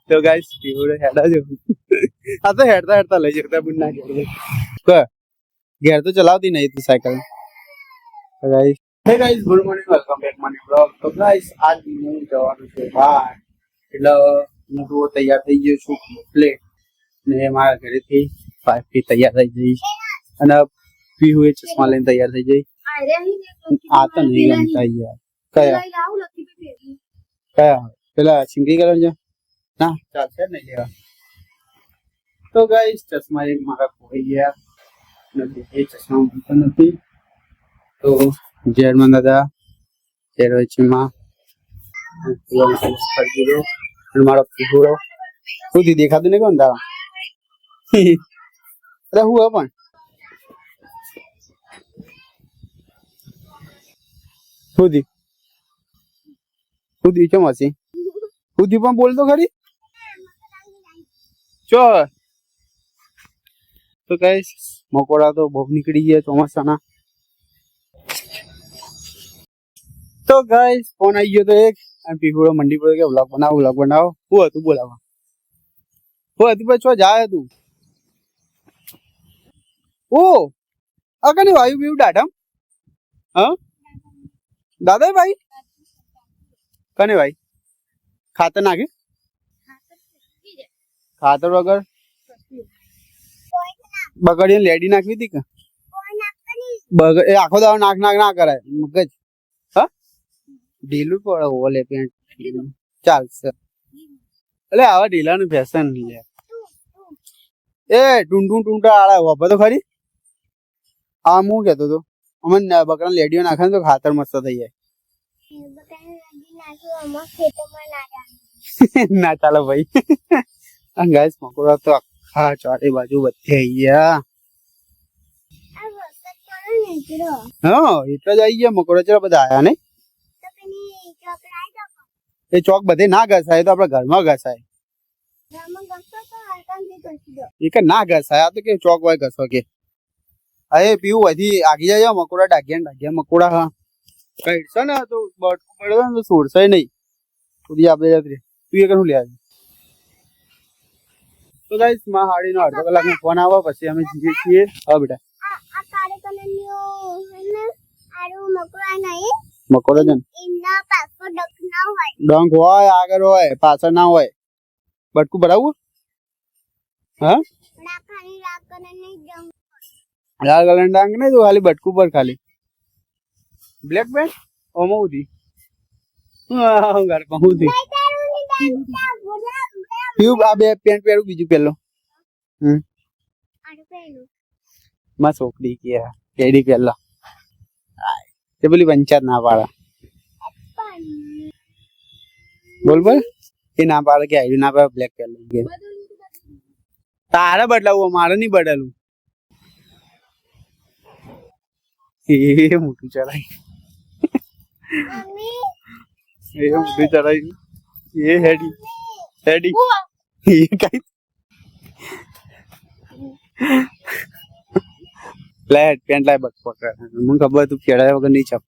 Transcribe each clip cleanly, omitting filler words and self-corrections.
તો ગાઈસ પીવડે હેડા જો આ તો હેડતા હેડતા લઈ જતા બુના ઘેર તો ચલાવતી નહીં તું સાયકલ ગાઈસ હે guys good morning welcome back my blog તો ગાઈસ આજ હું જવાનું છે બહાર એટલે હું તો તૈયાર થઈ ગયો છું પ્લેટ ને મારા ઘરેથી 5 થી તૈયાર થઈ જઈશ અને પીવું ચશ્મા લઈને તૈયાર થઈ જઈ આ તો નહીં ગમતા યાર કયા પેલા સિંગી કલર છે ના ચાલશે નહીં લેવા તો ગાઈસ ચશ્મા એક મારા ખોઈ ગયા નથી એ ચશ્મા મળતો નથી તો જેડમાં દાદા જેડમાં મારો પીહુડો સુધી દેખાતું નહીં કોણ તારા અરે હું પણ સુધી સુધી કેમ હસી સુધી પણ બોલતો ખરી ચો તો ગાઈસ મકોડા તો બહુ નીકળી ગયા ચોમાસાના તો ગાઈસ ફોન આવી ગયો તો એક અને પીહુડો મંડી પર કે વ્લોગ બનાવો હું હતું બોલાવા હું હતી પછી છો જાય તું ઓ આ કને વાયુ બીવું દાડા હા દાદા ભાઈ કને ભાઈ ખાતર નાખે ખાતર વગર બગડીને લેડી નાખવી હતી કે બગડ એ આખો દાડો નાખ ના કરાય મગજ હા ઢીલું પડે ઓલે પેન્ટ ચાલશે એટલે આવા ઢીલાનું ફેશન લે એ ટૂંટા આળા વાપા તો ખરી હા હું કેતો તો અમને બકરા લેડીઓ નાખે તો ખાતર મસ્ત થઈ જાય ના ચાલો ભાઈ ગાઈસ મકોડા તો આખા ચારે બાજુ બધે ગયા હા એટલે જ આવી ગયા મકોડા ચલા બધા આયા ને એ ચોક બધે ના ઘસાય તો આપડે ઘરમાં ઘસાય એ કે ના ઘસાય આ તો કે ચોક હોય ઘસો કે અરે પીવું હજી આગી જાય મકોડા ડાગ્યા મકોડા હા કઈ છે ને તો બટકું પડે ને તો છોડશે નહીં સુધી આપણે તું એ કરું લે તો ગાઈસ માં હાડીનો અડધો કલાકનો ફોન આવે પછી અમે જઈએ છીએ હા બેટા મકોડો છે ડંક હોય આગળ હોય પાછળ ના હોય બટકું ભરાવું હા લાલ કલર ડાંગ નહીં તો ખાલી બટકું પર ખાલી બ્લેક પેન્ટ ઓમો ઉધી ઘર પહોંચી આ બે પેન્ટ પહેરું બીજું પહેલો માં છોકરી કે કેડી પહેલો તે પેલી પંચાયત ના પાડે બોલ એ ના પાડે કે આઈડી ના પાડે બ્લેક પહેલો કે તારે બદલાવું મારે નહીં બદલવું એ મોટું ચડાય એ મોટું ચડાય એ હેડી એ કઈ ફ્લેટ પેન્ટ લાય બક પકડ મને ખબર તું કેળાય વગર નહીં છપ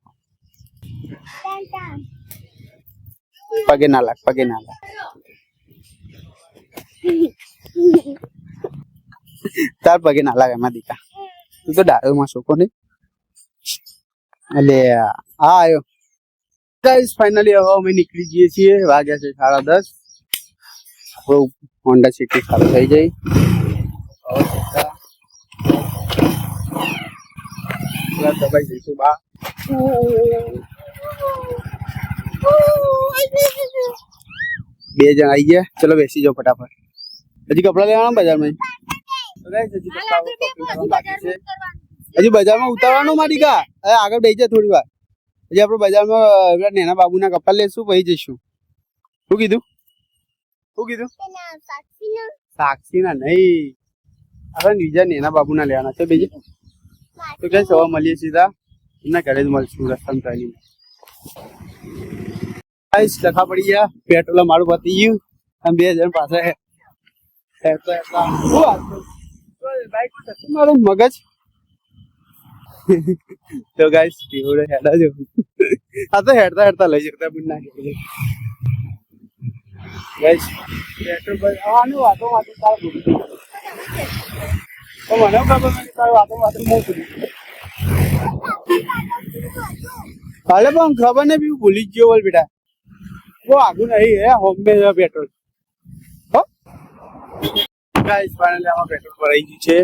પગે ના લાગ તાર પગે ના લાગે એમાં દીકા તું તો ડાળો માં શોકો નહીં એટલે હા આવ્યો ગાઈસ ફાઇનલી હવે અમે નીકળી જઈએ છીએ વાગ્યા છે 10:30 આપણું હોન્ડા સિટી ચાલુ થઈ જાય દબાઈ જઈશું બા બે જણ આવી ગયા ચલો બેસી જાઓ ફટાફટ હજી કપડા લેવાના બજારમાં હજી બજારમાં ઉતારવાનું મારી કા આગળ બેસી જાય થોડી વાર હજી આપડે બજારમાં નેના બાબુના કપડા લેશું પછી જઈશું શું કીધું સાક્ષી ના નહીં આપણે બીજા નેના બાબુના લેવાના છે બીજે તો કઈ સવા મળીએ સીધા એમના ઘરે જ મળશું રસ્તામાં ચાલીને લખા પડી ગયા પેટ્રોલ મારું પતી ગયું અને 2 જણ પાસે મારું મગજ તો ગાઈસ પીવડે હેડા જો આ તો હેડતા લઈ જતા બુન નાખી ગાઈસ પેટ્રોલ પર આનું વાતો તાર ભૂલી તો મને ખબર નથી તાર વાતો હું ભૂલી કાલે પણ ખબર નહીં બી ભૂલી જ ગયો બોલ બેટા બહુ આગું નહીં હે હોમ્બે પેટ્રોલ હો ગાઈસ ફાઇનલી આમાં પેટ્રોલ ભરાઈ ગયું છે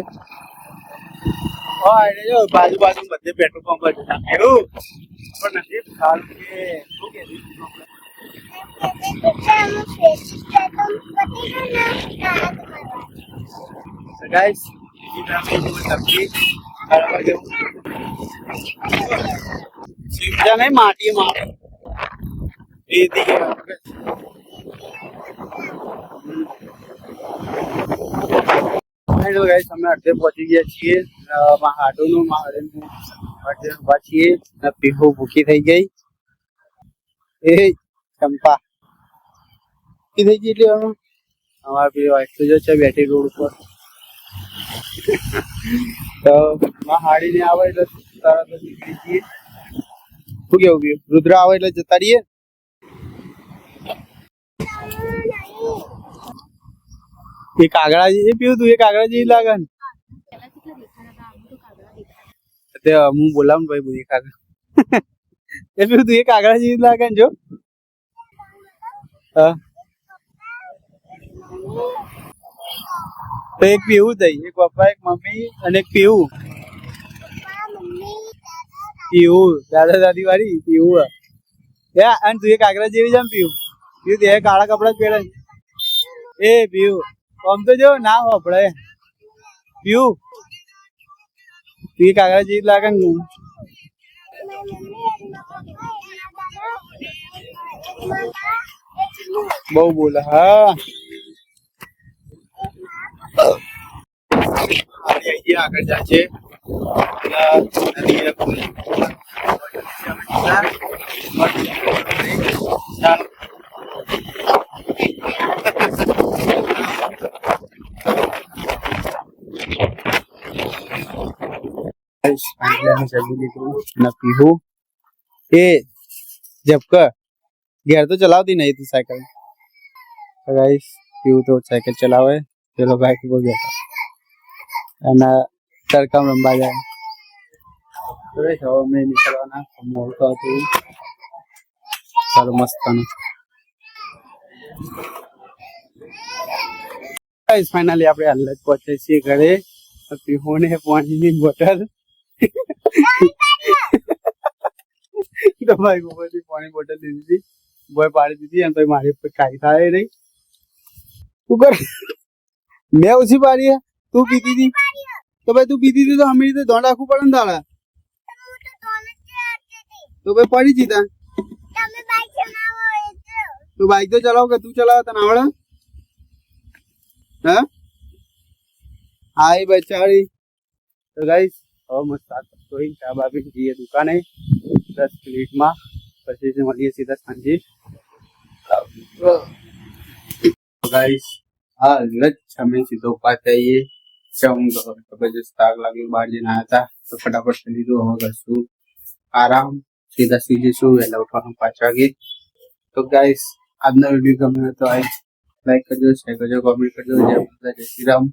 હા એટલે જો બાજુ બધે પેટ્રોલ પંપ જ હતા એવું પણ નથી સારું કે શું કે ગાઈસ नहीं माटी मार હેલો ગાઈસ અમે અડધે પહોંચી ગયા છીએ હાડોનું અડધે ઉભા છીએ પીહુ ભૂખી થઈ ગઈ એ ચંપા ભૂખી થઈ ગઈ એટલે અમારે પેલી વાઇફ તો જો છે બેઠી રોડ ઉપર તો હાડીને આવે એટલે તરત જ નીકળી જઈએ શું કેવું બી રુદ્ર આવે એટલે જતા રહીએ એ કાગડા એ પીવું તું એ કાગડા જેવી લાગે ને તે હું બોલાવું ભાઈ બધી કાગડા એ પીવું તું એ કાગડા જેવી લાગે ને જો હા તો એક પીવું થઈ એક પપ્પા એક મમ્મી અને એક પીવું પીવું દાદા દાદી વાળી પીવું અને તું એ કાગડા જેવી જામ પીવું પીવું તે કાળા કપડા જ પહેરે એ પીવું આમ તો જો ના વાપડે પીવું તું એ કાગડા જેવી લાગે ને બહુ બોલે હા આગળ જાય છે पीहू ए जब का गेर तो चलाती नहीं थी साइकिल गाइस पीहू तो साइकिल चलावे चलो बाइक को गया અને તડકામ રમવા જાય હવે અમે નીકળવાના મોડું હતું સારું મસ્ત ગાઈસ ફાઇનલી આપણે હાલ જ પહોંચે છીએ ઘરે પીહોને પાણીની બોટલ તો ભાઈ ઉપરથી પાણી બોટલ લીધી બોય પાડી દીધી અને પછી મારી ઉપર કાઈ થાય નહીં તું કર મેં ઓછી પાડી તું પીતી હતી તો ભાઈ તું પીતી હતી તો અમે રીતે ધોન રાખવું પડે ને તારા તો ભાઈ પડી જીતા તું બાઈક તો ચલાવ કે તું ચલાવ તને આવડે હા હા એ બચારી તો ગાઈસ હવે મસ્ત ચા બાપી જઈએ દુકાને 10 મિનિટમાં પછી મળીએ સીધા સાંજે ગાઈસ હા લજ અમે સીધો પાછા આવીએ जबरदस्त आग लगी बाहर जन आया था तो फटाफट से लीधो હવે કરશું આરામ સીધા શું વહેલા ઉઠવાનું પાછા આગે તો ગાઈસ આજનો વિડીયો ગમ્યો તો લાઈક કરજો શેર કરજો કોમેન્ટ કરજો જય માતા જય શ્રી રામ